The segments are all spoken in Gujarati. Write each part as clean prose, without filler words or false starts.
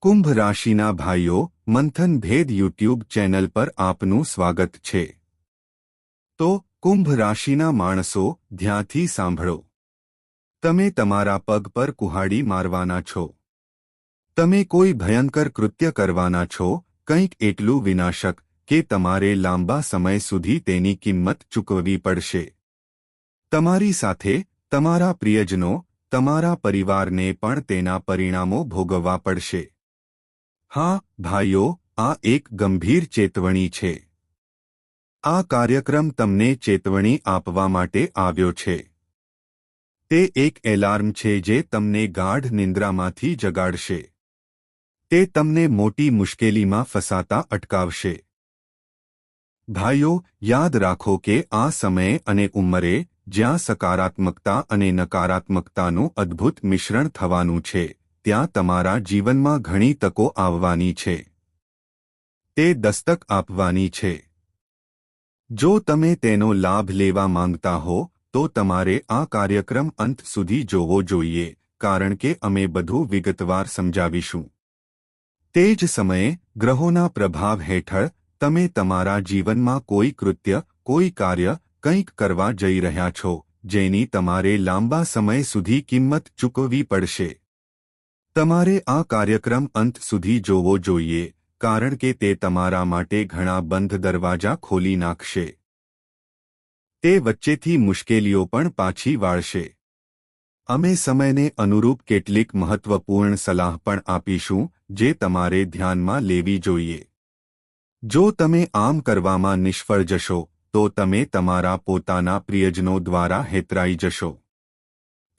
કુંભ રાશિના ભાઈઓ, મંથન ભેદ યુટ્યુબ ચેનલ પર આપનું સ્વાગત છે। તો કુંભ રાશિના માણસો, ધ્યાનથી સાંભળો। તમે તમારા પગ પર કુહાડી મારવાના છો। તમે કોઈ ભયંકર કૃત્ય કરવાના છો, કંઈક એટલું વિનાશક કે તમારે લાંબા સમય સુધી તેની કિંમત ચૂકવવી પડશે। તમારી સાથે તમારા પ્રિયજનો, તમારા પરિવારને પણ તેના પરિણામો ભોગવવા પડશે। હા ભાઈઓ, આ એક ગંભીર ચેતવણી છે। આ કાર્યક્રમ તમને ચેતવણી આપવા માટે આવ્યો છે। તે એક એલાર્મ છે જે તમને ગાઢ નિંદ્રામાંથી જગાડશે। તે તમને મોટી મુશ્કેલીમાં ફસાતા અટકાવશે। ભાઈઓ, યાદ રાખો કે આ સમયે અને ઉંમરે જ્યાં સકારાત્મકતા અને નકારાત્મકતાનું અદ્ભુત મિશ્રણ થવાનું છે, ત્યાં તમારા જીવનમાં ઘણી તકો આવવાની છે। તે દસ્તક આપવાની છે। જો તમે તેનો લાભ લેવા માંગતા હો તો તમારે આ કાર્યક્રમ અંત સુધી જોવો જોઈએ, કારણ કે અમે બધું વિગતવાર સમજાવીશું। તે જ સમયે ગ્રહોના પ્રભાવ હેઠળ તમે તમારા જીવનમાં કોઈ કૃત્ય, કોઈ કાર્ય, કંઈક કરવા જઈ રહ્યા છો જેની તમારે લાંબા સમય સુધી કિંમત ચૂકવવી પડશે। તમારે આ કાર્યક્રમ અંત સુધી જોવો જોઈએ, કારણ કે તે તમારા માટે ઘણા બંધ દરવાજા ખોલી નાખશે। તે વચ્ચેથી મુશ્કેલીઓ પણ પાછી વાળશે। અમે સમયને અનુરૂપ કેટલીક મહત્વપૂર્ણ સલાહ પણ આપીશું જે તમારે ધ્યાનમાં લેવી જોઈએ। જો તમે આમ કરવામાં નિષ્ફળ જશો તો તમે તમારા પોતાના પ્રિયજનો દ્વારા હેતરાઈ જશો।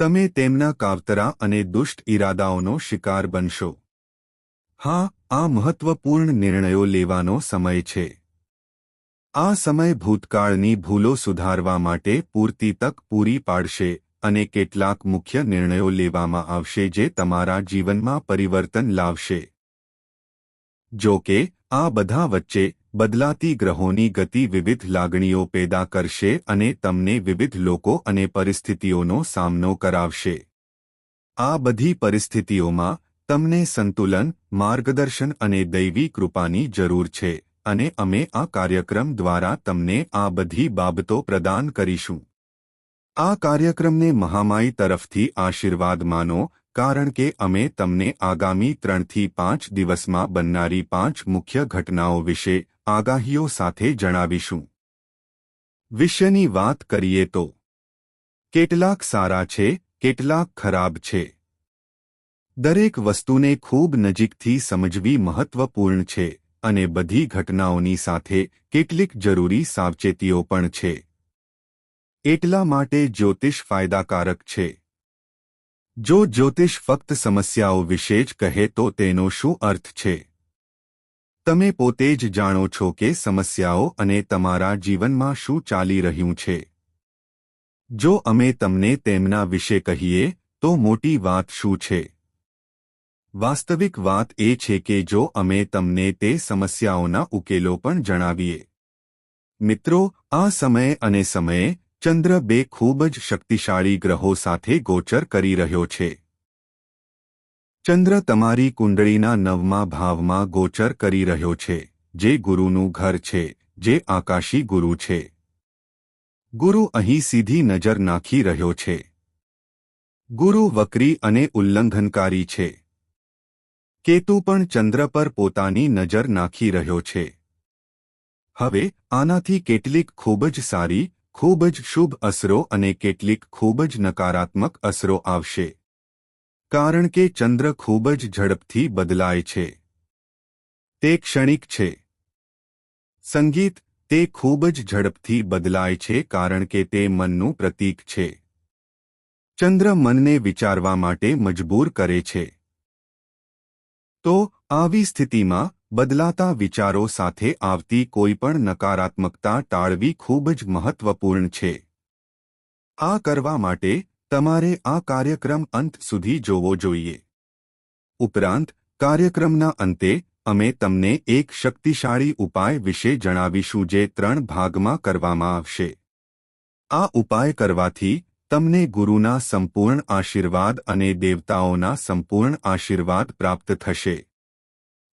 તમે તેમના કાવતરા અને દુષ્ટ ઇરાદાઓનો શિકાર બનશો। હા, આ મહત્વપૂર્ણ નિર્ણયો લેવાનો સમય છે। આ સમય ભૂતકાળની ભૂલો સુધારવા માટે પૂરતી તક પૂરી પાડશે અને કેટલાક મુખ્ય નિર્ણયો લેવામાં આવશે જે તમારા જીવનમાં પરિવર્તન લાવશે। જો કે, આ બધા વચ્ચે બદલાતી ગ્રહોની ગતિ વિવિધ લાગણીઓ પેદા કરશે અને તમને વિવિધ લોકો અને પરિસ્થિતિઓનો સામનો કરાવશે। આ બધી પરિસ્થિતિઓમાં તમને સંતુલન, માર્ગદર્શન અને દૈવી કૃપાની જરૂર છે અને અમે આ કાર્યક્રમ દ્વારા તમને આ બધી બાબતો પ્રદાન કરીશું। આ કાર્યક્રમને મહામાઈ તરફથી આશીર્વાદ માનો, કારણ કે અમે તમને આગામી 3 થી 5 દિવસમાં બનનારી 5 મુખ્ય ઘટનાઓ વિશે આગાહીઓ સાથે જણાવીશું। વિષયની વાત કરીએ તો કેટલાક સારા છે, કેટલાક ખરાબ છે। દરેક વસ્તુને ખૂબ નજીકથી સમજવી મહત્વપૂર્ણ છે અને બધી ઘટનાઓની સાથે કેટલીક જરૂરી સાવચેતીઓ પણ છે। એટલા માટે જ્યોતિષ ફાયદાકારક છે। જો જ્યોતિષ ફક્ત સમસ્યાઓ વિશે જ કહે તો તેનો શું અર્થ છે? તમે પોતે જ જાણો છો કે સમસ્યાઓ અને તમારા જીવનમાં શું ચાલી રહ્યું છે। જો અમે તમને તેમના વિશે કહીએ તો મોટી વાત શું છે? વાસ્તવિક વાત એ છે કે જો અમે તમને તે સમસ્યાઓના ઉકેલો પણ જણાવીએ। મિત્રો, આ સમયે અને સમયે ચંદ્ર 2 ખૂબ જ શક્તિશાળી ગ્રહો સાથે ગોચર કરી રહ્યો છે। ચંદ્ર તમારી કુંડળીના 9મા ભાવમાં ગોચર કરી રહ્યો છે, જે ગુરુનું ઘર છે, જે આકાશી ગુરુ છે। ગુરુ અહીં સીધી નજર નાખી રહ્યો છે। ગુરુ વક્રી અને ઉલ્લંઘનકારી છે। કેતુ પણ ચંદ્ર પર પોતાની નજર નાખી રહ્યો છે। હવે આનાથી કેટલીક ખૂબ જ સારી, ખૂબ જ શુભ અસરો અને કેટલીક ખૂબ જ નકારાત્મક અસરો આવશે, કારણ કે ચંદ્ર ખૂબ જ ઝડપથી બદલાય છે। તે ક્ષણિક છે। સંગીત, તે ખૂબ જ ઝડપથી બદલાય છે કારણ કે તે મનનું પ્રતીક છે। ચંદ્ર મનને વિચારવા માટે મજબૂર કરે છે। તો આવી સ્થિતિમાં બદલાતા વિચારો સાથે આવતી કોઈપણ નકારાત્મકતા ટાળવી ખૂબ જ મહત્વપૂર્ણ છે। આ કરવા માટે તમારે આ કાર્યક્રમ અંત સુધી જોવો જોઈએ। ઉપરાંત કાર્યક્રમના અંતે અમે તમને એક શક્તિશાળી ઉપાય વિશે જણાવીશું જે 3 ભાગમાં કરવામાં આવશે। આ ઉપાય કરવાથી તમને ગુરુના સંપૂર્ણ આશીર્વાદ અને દેવતાઓના સંપૂર્ણ આશીર્વાદ પ્રાપ્ત થશે।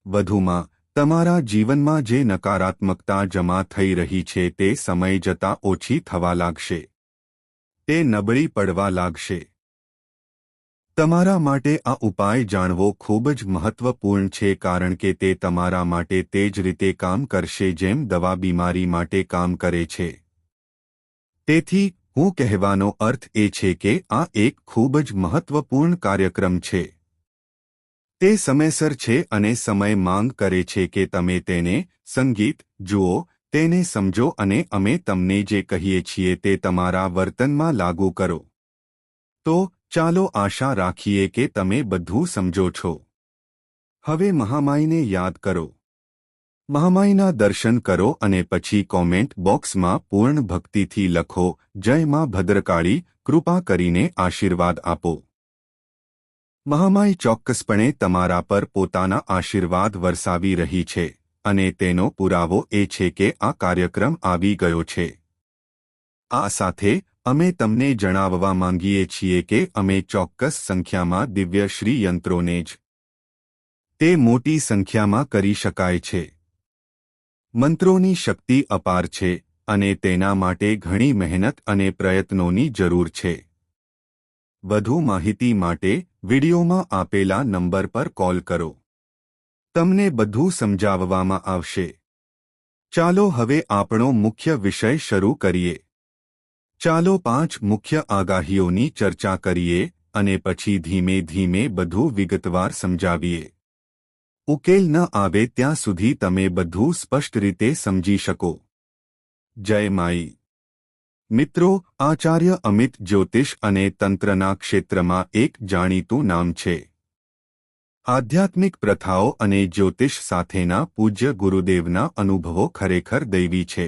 વધુમાં તમારા જીવનમાં જે નકારાત્મકતા જમા થઈ રહી છે તે સમય જતાં ઓછી થવા લાગશે. તે નબળી પડવા લાગશે. તમારા માટે આ ઉપાય જાણવો ખૂબ જ મહત્વપૂર્ણ છે કારણ કે તે તમારા માટે તે જ રીતે કામ કરશે જેમ દવા બીમારી માટે કામ કરે છે. તેથી હું કહેવાનો અર્થ એ છે કે આ એક ખૂબ જ મહત્વપૂર્ણ કાર્યક્રમ છે. તે સમયસર છે અને સમય માંગ કરે છે કે તમે તેને સંગીત જુઓ, તેને સમજો અને અમે તમને જે કહીએ છીએ તે તમારા વર્તનમાં લાગુ કરો. તો ચાલો આશા રાખીએ કે તમે બધું સમજો છો. હવે મહામાઈને યાદ કરો. મહામાઈના દર્શન કરો અને પછી કોમેન્ટ બોક્સમાં પૂર્ણ ભક્તિથી લખો, જય માં ભદ્રકાળી, કૃપા કરીને આશીર્વાદ આપો. મહામાઈ ચોક્કસપણે તમારા પર પોતાના આશીર્વાદ વરસાવી રહી છે અને તેનો પુરાવો એ છે કે આ કાર્યક્રમ આવી ગયો છે. આ સાથે અમે તમને જણાવવા માંગીએ છીએ કે અમે ચોક્કસ સંખ્યામાં દિવ્ય શ્રી યંત્રોને જ તે મોટી સંખ્યામાં કરી શકાય છે. મંત્રોની શક્તિ અપાર છે અને તેના માટે ઘણી મહેનત અને પ્રયત્નોની જરૂર છે. વધુ માહિતી માટે વિડિયોમાં આપેલા નંબર પર કોલ કરો. તમને બધું સમજાવવામાં આવશે. ચાલો હવે આપણો મુખ્ય વિષય શરૂ કરીએ. ચાલો 5 મુખ્ય આગાહીઓની ચર્ચા કરીએ અને પછી ધીમે ધીમે બધું વિગતવાર સમજાવીએ. ઉકેલ ન આવે ત્યાં સુધી તમે બધું સ્પષ્ટ રીતે સમજી શકો. જય માઈ. મિત્રો, આચાર્ય અમિત જ્યોતિષ અને તંત્રના ક્ષેત્રમાં એક જાણીતું નામ છે. આધ્યાત્મિક પ્રથાઓ અને જ્યોતિષ સાથેના પૂજ્ય ગુરુદેવના અનુભવો ખરેખર દૈવી છે.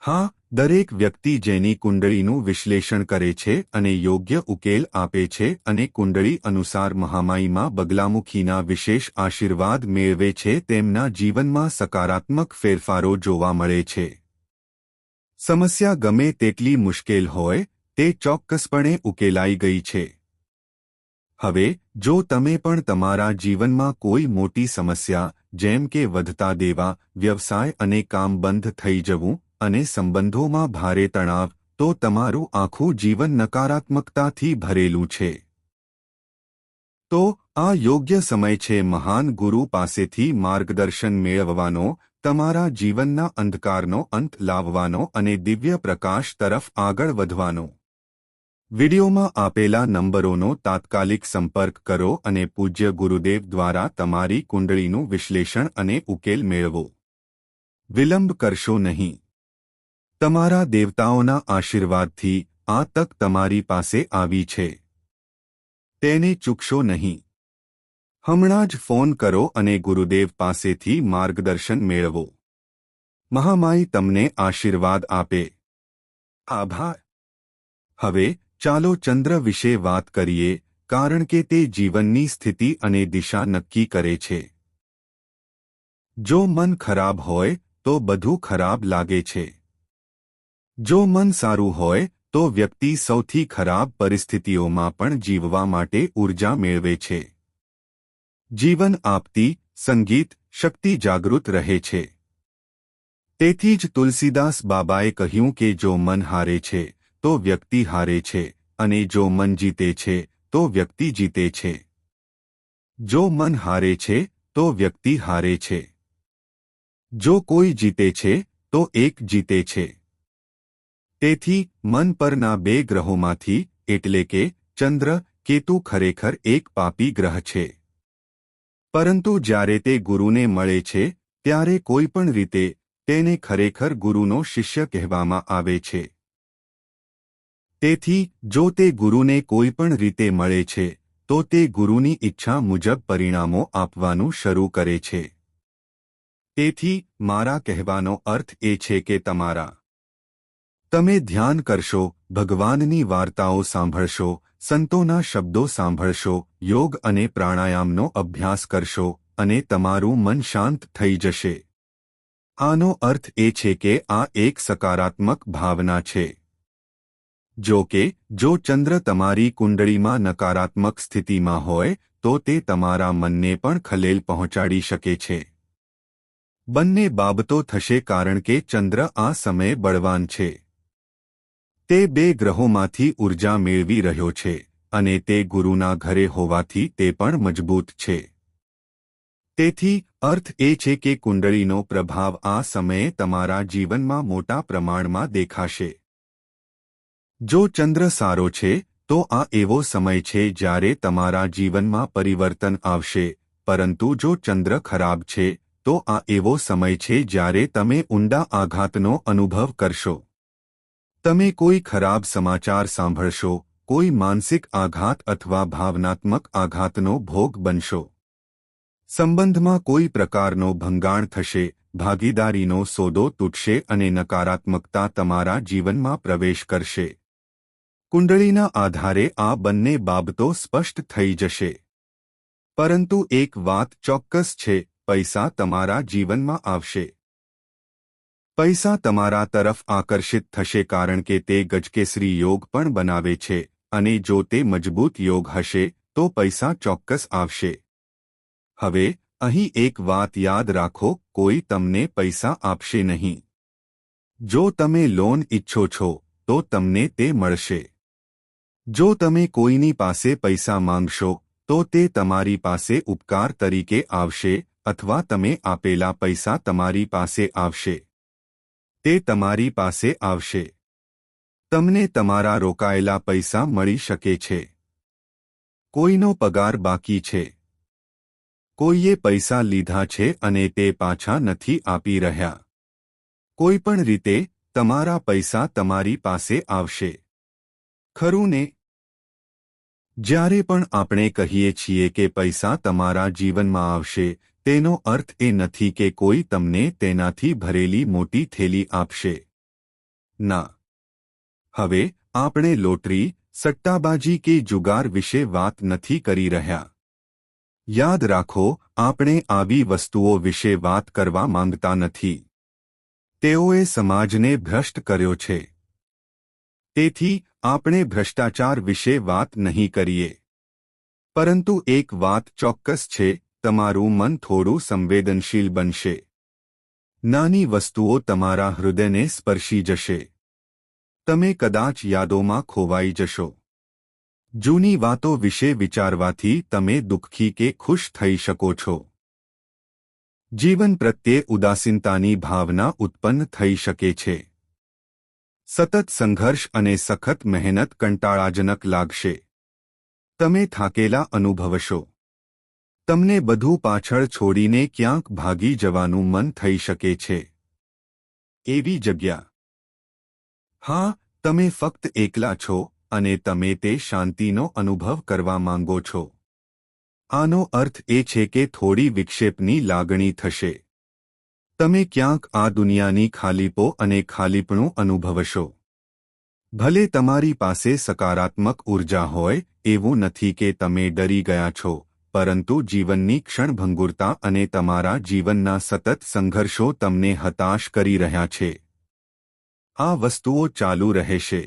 હા, દરેક વ્યક્તિ જેની કુંડળીનું વિશ્લેષણ કરે છે અને યોગ્ય ઉકેલ આપે છે અને કુંડળી અનુસાર મહામાઈમાં બગલામુખીના વિશેષ આશીર્વાદ મેળવે છે તેમના જીવનમાં સકારાત્મક ફેરફારો જોવા મળે છે. સમસ્યા ગમે તેટલી મુશ્કેલ હોય, તે ચોક્કસપણે ઉકેલાઈ ગઈ છે. હવે જો તમે પણ તમારા જીવનમાં કોઈ મોટી સમસ્યા જેમ કે વધતા દેવા, વ્યવસાય અને કામ બંધ થઈ જવું અને સંબંધોમાં ભારે તણાવ, તો તમારું આખું જીવન નકારાત્મકતાથી ભરેલું છે, તો આ યોગ્ય સમય છે મહાન ગુરુ પાસેથી માર્ગદર્શન મેળવવાનો, તમારા જીવનના અંધકારનો અંત લાવવાનો અને દિવ્ય પ્રકાશ તરફ આગળ વધવાનો. વિડિયોમાં આપેલા નંબરોનો તાત્કાલિક સંપર્ક કરો અને પૂજ્ય ગુરુદેવ દ્વારા તમારી કુંડળીનું વિશ્લેષણ અને ઉકેલ મેળવો. વિલંબ કરશો નહીં. તમારા દેવતાઓના આશીર્વાદથી આ તક તમારી પાસે આવી છે. તેને ચૂકશો નહીં. હમણાં જ ફોન કરો અને ગુરુદેવ પાસેથી માર્ગદર્શન મેળવો. મહામાઈ તમને આશીર્વાદ આપે. આભાર. હવે ચાલો ચંદ્ર વિશે વાત કરીએ, કારણ કે તે જીવનની સ્થિતિ અને દિશા નક્કી કરે છે. જો મન ખરાબ હોય તો બધું ખરાબ લાગે છે. જો મન સારું હોય તો વ્યક્તિ સૌથી ખરાબ પરિસ્થિતિઓમાં પણ જીવવા માટે ઊર્જા મેળવે છે. જીવન આપતી સંગીત શક્તિ જાગૃત રહે છે. તેથી જ તુલસીદાસ બાબાએ કહ્યું કે જો મન હારે છે તો વ્યક્તિ હારે છે અને જો મન જીતે છે તો વ્યક્તિ જીતે છે. જો મન હારે છે તો વ્યક્તિ હારે છે. જો કોઈ જીતે છે તો એક જીતે છે. તેથી મન પરના બે ગ્રહોમાંથી એટલે કે ચંદ્ર, કેતુ ખરેખર એક પાપી ગ્રહ છે. પરંતુ જ્યારે તે ગુરુને મળે છે ત્યારે કોઈ પણ રીતે તેને ખરેખર ગુરુનો શિષ્ય કહેવામાં આવે છે. તેથી જો તે ગુરુને કોઈ પણ રીતે મળે છે તો તે ગુરુની ઈચ્છા મુજબ પરિણામો આપવાનું શરૂ કરે છે. તેથી મારા કહેવાનો અર્થ એ છે કે તમે ધ્યાન કરશો, ભગવાનની વાર્તાઓ સાંભળશો, સંતોના શબ્દો સાંભળશો, યોગ અને પ્રાણાયામનો અભ્યાસ કરશો અને તમારું મન શાંત થઈ જશે. આનો અર્થ એ છે કે આ એક સકારાત્મક ભાવના છે. જો કે જો ચંદ્ર તમારી કુંડળીમાં નકારાત્મક સ્થિતિમાં હોય તો તે તમારા મનને પણ ખલેલ પહોંચાડી શકે છે. બંને બાબતો થશે કારણ કે ચંદ્ર આ સમયે બળવાન છે. તે 2 ગ્રહોમાંથી ઉર્જા મેળવી રહ્યો છે અને તે ગુરુના ઘરે હોવાથી તે પણ મજબૂત છે. તેથી અર્થ એ છે કે કુંડળીનો પ્રભાવ આ સમયે તમારા જીવનમાં મોટા પ્રમાણમાં દેખાશે. જો ચંદ્ર સારો છે તો આ એવો સમય છે જ્યારે તમારા જીવનમાં પરિવર્તન આવશે, પરંતુ જો ચંદ્ર ખરાબ છે તો આ એવો સમય છે જ્યારે તમે ઊંડા આઘાતનો અનુભવ કરશો. તમે કોઈ ખરાબ સમાચાર સાંભળશો, કોઈ માનસિક આઘાત અથવા ભાવનાત્મક આઘાતનો ભોગ બનશો. સંબંધમાં કોઈ પ્રકારનો ભંગાણ થશે, ભાગીદારીનો સોદો તૂટશે અને નકારાત્મકતા તમારા જીવનમાં પ્રવેશ કરશે. કુંડળીના આધારે આ બંને બાબતો સ્પષ્ટ થઈ જશે. પરંતુ એક વાત ચોક્કસ છે, પૈસા તમારા જીવનમાં આવશે. પૈસા તમારા તરફ આકર્ષિત થશે કારણ કે તે ગજકેસરી યોગ પણ બનાવે છે અને જો તે મજબૂત યોગ હશે તો પૈસા ચોક્કસ આવશે. હવે અહીં એક વાત યાદ રાખો, કોઈ તમને પૈસા આપશે નહીં. જો તમે લોન ઈચ્છો છો તો તમને તે મળશે. જો તમે કોઈની પાસે પૈસા માંગશો તો તે તમારી પાસે ઉપકાર તરીકે આવશે અથવા તમે આપેલા પૈસા તમારી પાસે આવશે. તે તમારી પાસે આવશે. તમને તમારા રોકાયેલા પૈસા મળી શકે છે. કોઈનો પગાર બાકી છે. કોઈએ પૈસા લીધા છે અને તે પાછા નથી આપી રહ્યા. કોઈ પણ રીતે તમારા પૈસા તમારી પાસે આવશે. ખરું ને? જ્યારે પણ આપણે કહીએ છીએ કે પૈસા તમારા જીવનમાં આવશે, તેનો અર્થ એ નથી કે કોઈ તમને તેનાથી ભરેલી મોટી થેલી આપશે. ના. હવે આપણે લોટરી, સટ્ટાબાજી કે જુગાર વિશે વાત નથી કરી રહ્યા. યાદ રાખો, આપણે આવી વસ્તુઓ વિશે વાત કરવા માંગતા નથી. તેઓએ સમાજને ભ્રષ્ટ કર્યો છે. તેથી આપણે ભ્રષ્ટાચાર વિશે વાત નહીં કરીએ. પરંતુ એક વાત ચોક્કસ છે, તમારું મન થોડું સંવેદનશીલ બનશે. નાની વસ્તુઓ તમારા હૃદયને સ્પર્શી જશે. તમે કદાચ યાદોમાં ખોવાઈ જશો. જૂની વાતો વિશે વિચારવાથી તમે દુઃખી કે ખુશ થઈ શકો છો. જીવન પ્રત્યે ઉદાસીનતાની ભાવના ઉત્પન્ન થઈ શકે છે. સતત સંઘર્ષ અને સખત મહેનત કંટાળાજનક લાગશે. તમે થાકેલા અનુભવશો. તમને બધું પાછળ છોડીને ક્યાંક ભાગી જવાનું મન થઈ શકે છે. એવી જગ્યા. હા, તમે ફક્ત એકલા છો અને તમે તે શાંતિનો અનુભવ કરવા માંગો છો. આનો અર્થ એ છે કે થોડી વિક્ષેપની લાગણી થશે. તમે ક્યાંક આ દુનિયાની ખાલીપો અને ખાલીપણું અનુભવશો. ભલે તમારી પાસે સકારાત્મક ઉર્જા હોય, એવું નથી કે તમે ડરી ગયા છો, પરંતુ જીવનની ક્ષણભંગુરતા અને તમારા જીવનના સતત સંઘર્ષો તમને હતાશ કરી રહ્યા છે. આ વસ્તુઓ ચાલુ રહેશે.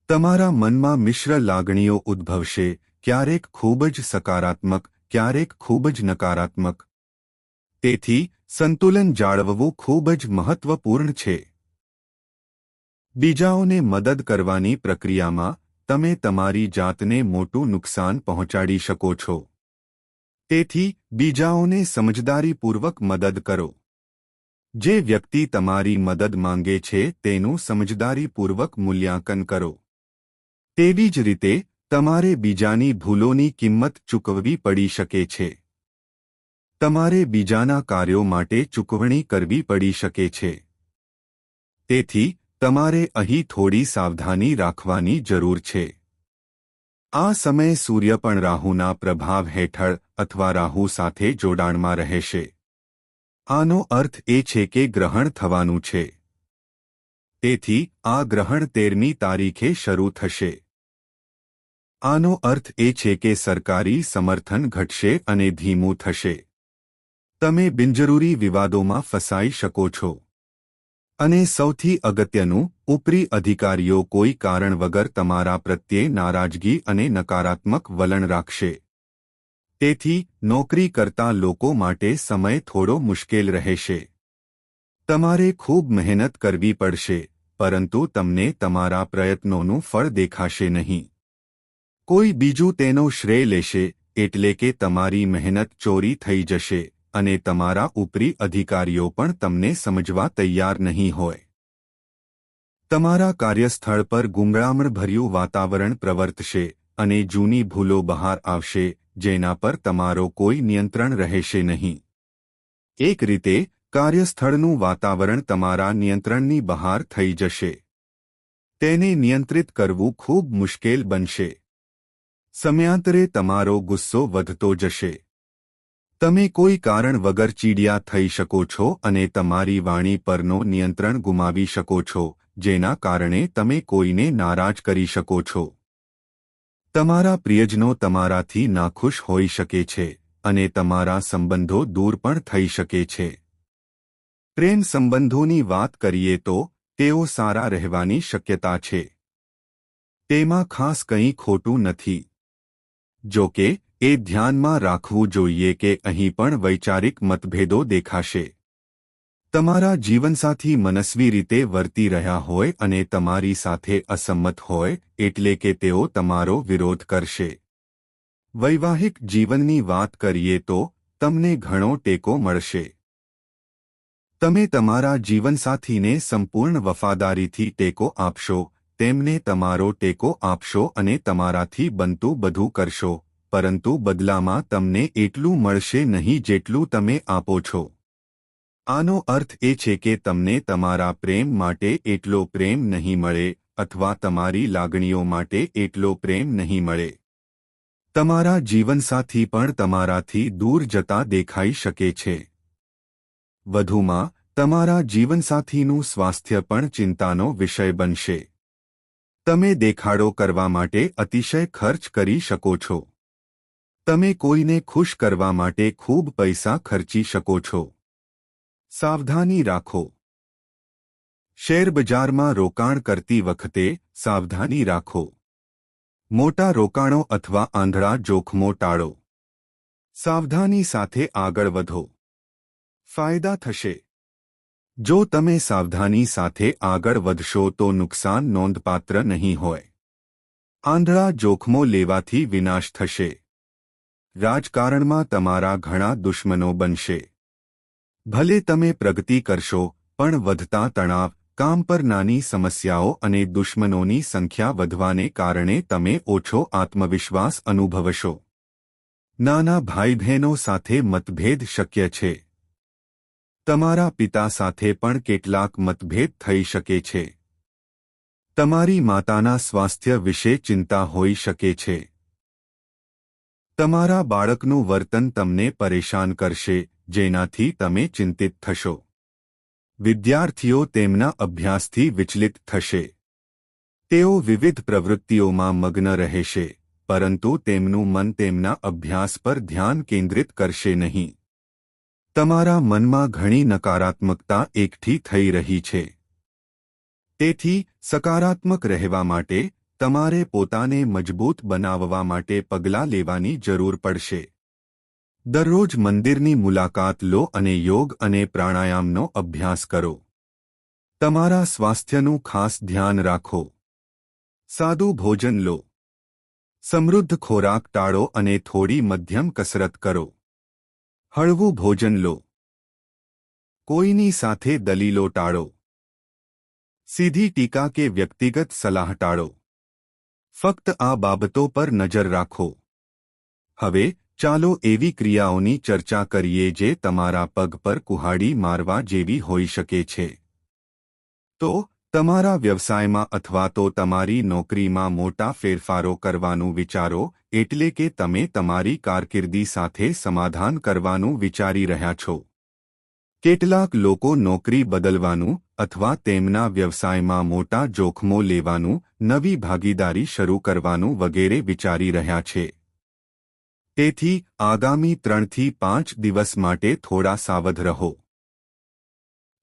તમારા મનમાં મિશ્ર લાગણીઓ ઉદ્ભવશે, ક્યારેક ખૂબ જ સકારાત્મક, ક્યારેક ખૂબ જ નકારાત્મક. તેથી સંતુલન જાળવવું ખૂબ જ મહત્વપૂર્ણ છે. બીજાઓને મદદ કરવાની પ્રક્રિયામાં તમે તમારી જાતને મોટું નુકસાન પહોંચાડી શકો છો. તેથી બીજાઓને સમજદારીપૂર્વક મદદ કરો. જે વ્યક્તિ તમારી મદદ માંગે છે તેનું સમજદારીપૂર્વક મૂલ્યાંકન કરો. તેવી જ રીતે તમારે બીજાની ભૂલોની કિંમત ચૂકવવી પડી શકે છે. તમારે બીજાના કાર્યો માટે ચૂકવણી કરવી પડી શકે છે. તેથી તમારે અહીં થોડી સાવધાની રાખવાની જરૂર છે. આ સમયે સૂર્ય પણ રાહુના પ્રભાવ હેઠળ અથવા રાહુ સાથે જોડાણમાં રહેશે. આનો અર્થ એ છે કે ગ્રહણ થવાનું છે. તેથી આ ગ્રહણ 13મી તારીખે શરૂ થશે. આનો અર્થ એ છે કે સરકારી સમર્થન ઘટશે અને ધીમું થશે. તમે બિનજરૂરી વિવાદોમાં ફસાઈ શકો છો. અને સૌથી અગત્યનું, ઉપરી અધિકારીઓ કોઈ કારણ વગર તમારા પ્રત્યે નારાજગી અને નકારાત્મક વલણ રાખશે. તેથી નોકરી કરતા લોકો માટે સમય થોડો મુશ્કેલ રહેશે. તમારે ખૂબ મહેનત કરવી પડશે, પરંતુ તમને તમારા પ્રયત્નોનું ફળ દેખાશે નહીં. કોઈ બીજું તેનો શ્રેય લેશે, એટલે કે તમારી મહેનત ચોરી થઈ જશે અને તમારા ઉપરી અધિકારીઓ પણ તમને સમજવા તૈયાર નહીં હોય. તમારા કાર્યસ્થળ પર ગુંગળામણભર્યું વાતાવરણ પ્રવર્તશે અને જૂની ભૂલો બહાર આવશે, જેના પર તમારો કોઈ નિયંત્રણ રહેશે નહીં. એક રીતે કાર્યસ્થળનું વાતાવરણ તમારા નિયંત્રણની બહાર થઈ જશે. તેને નિયંત્રિત કરવું ખૂબ મુશ્કેલ બનશે. સમયાંતરે તમારો ગુસ્સો વધતો જશે. તમે કોઈ કારણ વગર ચીડિયા થઈ શકો છો અને તમારી વાણી પરનો નિયંત્રણ ગુમાવી શકો છો, જેના કારણે તમે કોઈને નારાજ કરી શકો છો. તમારા પ્રિયજનો તમારાથી નાખુશ હોઈ શકે છે અને તમારા સંબંધો દૂર પણ થઈ શકે છે. પ્રેમ સંબંધોની વાત કરીએ તો તેઓ સારા રહેવાની શક્યતા છે. તેમાં ખાસ કંઈ ખોટું નથી. જો કે એ ધ્યાનમાં રાખવું જોઈએ કે અહીં પણ વૈચારિક મતભેદો દેખાશે. તમારા જીવનસાથી મનસ્વી રીતે વર્તી રહ્યા હોય અને તમારી સાથે અસંમત હોય, એટલે કે તેઓ તમારો વિરોધ કરશે. વૈવાહિક જીવનની વાત કરીએ તો તમને ઘણો ટેકો મળશે. તમે તમારા જીવનસાથીને સંપૂર્ણ વફાદારીથી ટેકો આપશો, તેમને તમારો ટેકો આપશો અને તમારાથી બનતું બધું કરશો, પરંતુ બદલામાં તમને એટલું મળશે નહીં જેટલું તમે આપો છો. આનો અર્થ એ છે કે તમને તમારા પ્રેમ માટે એટલો પ્રેમ નહીં મળે અથવા તમારી લાગણીઓ માટે એટલો પ્રેમ નહીં મળે. તમારા જીવનસાથી પણ તમારાથી દૂર જતા દેખાઈ શકે છે. વધુમાં, તમારા જીવનસાથીનું સ્વાસ્થ્ય પણ ચિંતાનો વિષય બનશે. તમે દેખાડો કરવા માટે અતિશય ખર્ચ કરી શકો છો. તમે કોઈને ખુશ કરવા માટે ખૂબ પૈસા ખર્ચી શકો છો. સાવધાની રાખો. શેરબજારમાં રોકાણ કરતી વખતે સાવધાની રાખો. મોટા રોકાણો અથવા આંધળા જોખમો ટાળો. સાવધાની સાથે આગળ વધો. ફાયદા થશે. જો તમે સાવધાની સાથે આગળ વધશો તો નુકસાન નોંધપાત્ર નહીં હોય. આંધળા જોખમો લેવાથી વિનાશ થશે. રાજકારણમાં તમારા ઘણા દુશ્મનો બનશે. ભલે તમે પ્રગતિ કરશો, પણ વધતા તણાવ, કામ પર નાની સમસ્યાઓ અને દુશ્મનોની સંખ્યા વધવાને કારણે તમે ઓછો આત્મવિશ્વાસ અનુભવશો. નાના ભાઈ બહેનો સાથે મતભેદ શક્ય છે. તમારા પિતા સાથે પણ કેટલાક મતભેદ થઈ શકે છે. તમારી માતાના સ્વાસ્થ્ય વિશે ચિંતા હોઈ શકે છે. તમારા બાળકનું વર્તન તમને પરેશાન કરશે, જેનાથી તમે ચિંતિત થશો. વિદ્યાર્થીઓ તેમના અભ્યાસથી વિચલિત થશે. તેઓ વિવિધ પ્રવૃત્તિઓમાં મગ્ન રહેશે, પરંતુ તેમનું મન તેમના અભ્યાસ પર ધ્યાન કેન્દ્રિત કરશે નહીં. તમારા મનમાં ઘણી નકારાત્મકતા એકઠી થઈ રહી છે. તેથી સકારાત્મક રહેવા માટે તમારે પોતાને મજબૂત બનાવવા માટે પગલાં લેવાની જરૂર પડશે. દરરોજ મંદિરની મુલાકાત લો અને યોગ અને પ્રાણાયામનો અભ્યાસ કરો. તમારા સ્વાસ્થ્યનું ખાસ ધ્યાન રાખો. સાદું ભોજન લો. સમૃદ્ધ ખોરાક ટાળો અને થોડી મધ્યમ કસરત કરો. હળવું ભોજન લો. કોઈની સાથે દલીલો ટાળો. સીધી ટીકા કે વ્યક્તિગત સલાહ ટાળો. ફક્ત આ બાબતો પર નજર રાખો. હવે ચાલો એવી ક્રિયાઓની ચર્ચા કરીએ જે તમારા પગ પર કુહાડી મારવા જેવી હોઈ શકે છે. તો તમારા વ્યવસાયમાં અથવા તો તમારી નોકરીમાં મોટા ફેરફારો કરવાનું વિચારો, એટલે કે તમે તમારી કારકિર્દી સાથે સમાધાન કરવાનું વિચારી રહ્યા છો. કેટલાક લોકો નોકરી બદલવાનું અથવા તેમના વ્યવસાયમાં મોટા જોખમો લેવાનું, નવી ભાગીદારી શરૂ કરવાનું વગેરે વિચારી રહ્યા છે. તેથી આગામી 3 થી 5 દિવસ માટે થોડા સાવધ રહો.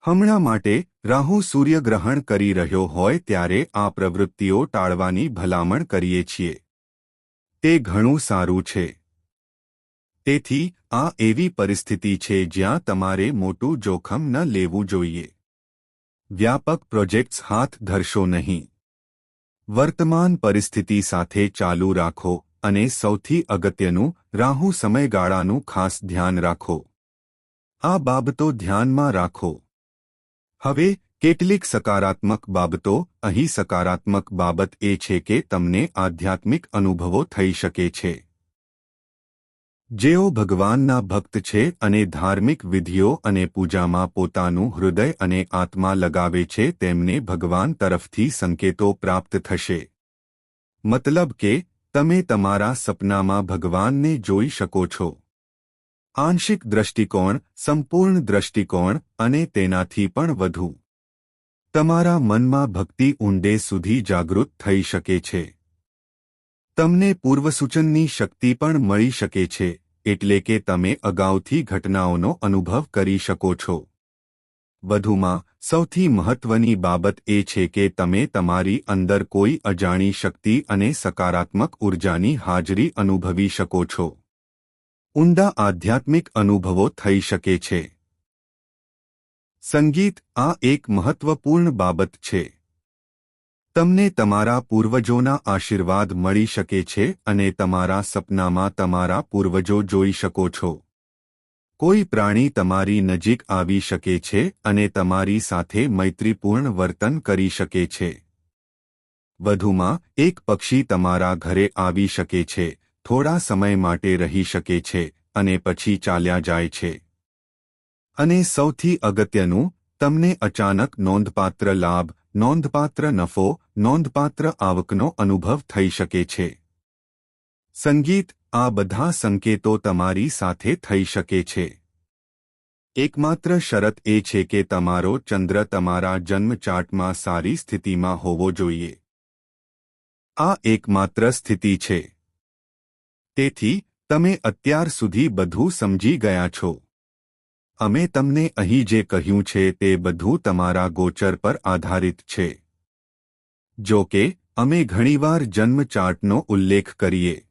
હમણાં માટે રાહુ સૂર્યગ્રહણ કરી રહ્યો હોય ત્યારે આ પ્રવૃત્તિઓ ટાળવાની ભલામણ કરીએ છીએ. તે ઘણું સારું છે. તેથી આ એવી પરિસ્થિતિ છે જ્યાં તમારે મોટું જોખમ ન લેવું જોઈએ. વ્યાપક પ્રોજેક્ટ્સ હાથ ધરશો નહીં. વર્તમાન પરિસ્થિતિ સાથે ચાલુ રાખો અને સૌથી અગત્યનું રાહુ સમયગાળાનું ખાસ ધ્યાન રાખો. આ બાબતો ધ્યાનમાં રાખો. હવે કેટલીક સકારાત્મક બાબતો. અહીં સકારાત્મક બાબત એ છે કે તમને આધ્યાત્મિક અનુભવો થઈ શકે છે. જેઓ ભગવાનના ભક્ત છે અને ધાર્મિક વિધિઓ અને પૂજામાં પોતાનું હૃદય અને આત્મા લગાવે છે તેમને ભગવાન તરફથી સંકેતો પ્રાપ્ત થશે. મતલબ કે તમે તમારા સપનામાં ભગવાનને જોઈ શકો છો. આંશિક દૃષ્ટિકોણ, સંપૂર્ણ દૃષ્ટિકોણ અને તેનાથી પણ વધુ. તમારા મનમાં ભક્તિ ઊંડે સુધી જાગૃત થઈ શકે છે. તમને પૂર્વસૂચનની શક્તિ પણ મળી શકે છે, એટલે કે તમે અગાઉથી ઘટનાઓનો અનુભવ કરી શકો છો. વધુમાં, સૌથી મહત્વની બાબત એ છે કે તમે તમારી અંદર કોઈ અજાણી શક્તિ અને સકારાત્મક ઊર્જાની હાજરી અનુભવી શકો છો. ઊંડા આધ્યાત્મિક અનુભવો થઈ શકે છે. સંગીત. આ એક મહત્વપૂર્ણ બાબત છે. તમને તમારા પૂર્વજોના આશીર્વાદ મળી શકે છે અને તમારા સપનામાં તમારા પૂર્વજો જોઈ શકો છો. કોઈ પ્રાણી તમારી નજીક આવી શકે છે અને તમારી સાથે મૈત્રીપૂર્ણ વર્તન કરી શકે છે. વધુમાં, એક પક્ષી તમારા ઘરે આવી શકે છે, થોડા સમય માટે રહી શકે છે અને પછી ચાલ્યા જાય છે. અને સૌથી અગત્યનું, તમને અચાનક નોંધપાત્ર લાભ, નોંધપાત્ર નફો, નોંધપાત્ર આવકનો અનુભવ થઈ શકે છે. સંગીત. આ બધા સંકેતો તમારી સાથે થઈ શકે છે. એકમાત્ર શરત એ છે કે તમારો ચંદ્ર તમારા જન્મ ચાર્ટમાં સારી સ્થિતિમાં હોવો જોઈએ. આ એકમાત્ર સ્થિતિ છે. તેથી તમે અત્યાર સુધી બધું સમજી ગયા છો. અમે તમને અહીં જે કહ્યું છે તે બધું તમારા ગોચર પર આધારિત છે. જો કે અમે ઘણીવાર જન્મ ચાર્ટનો ઉલ્લેખ કરીએ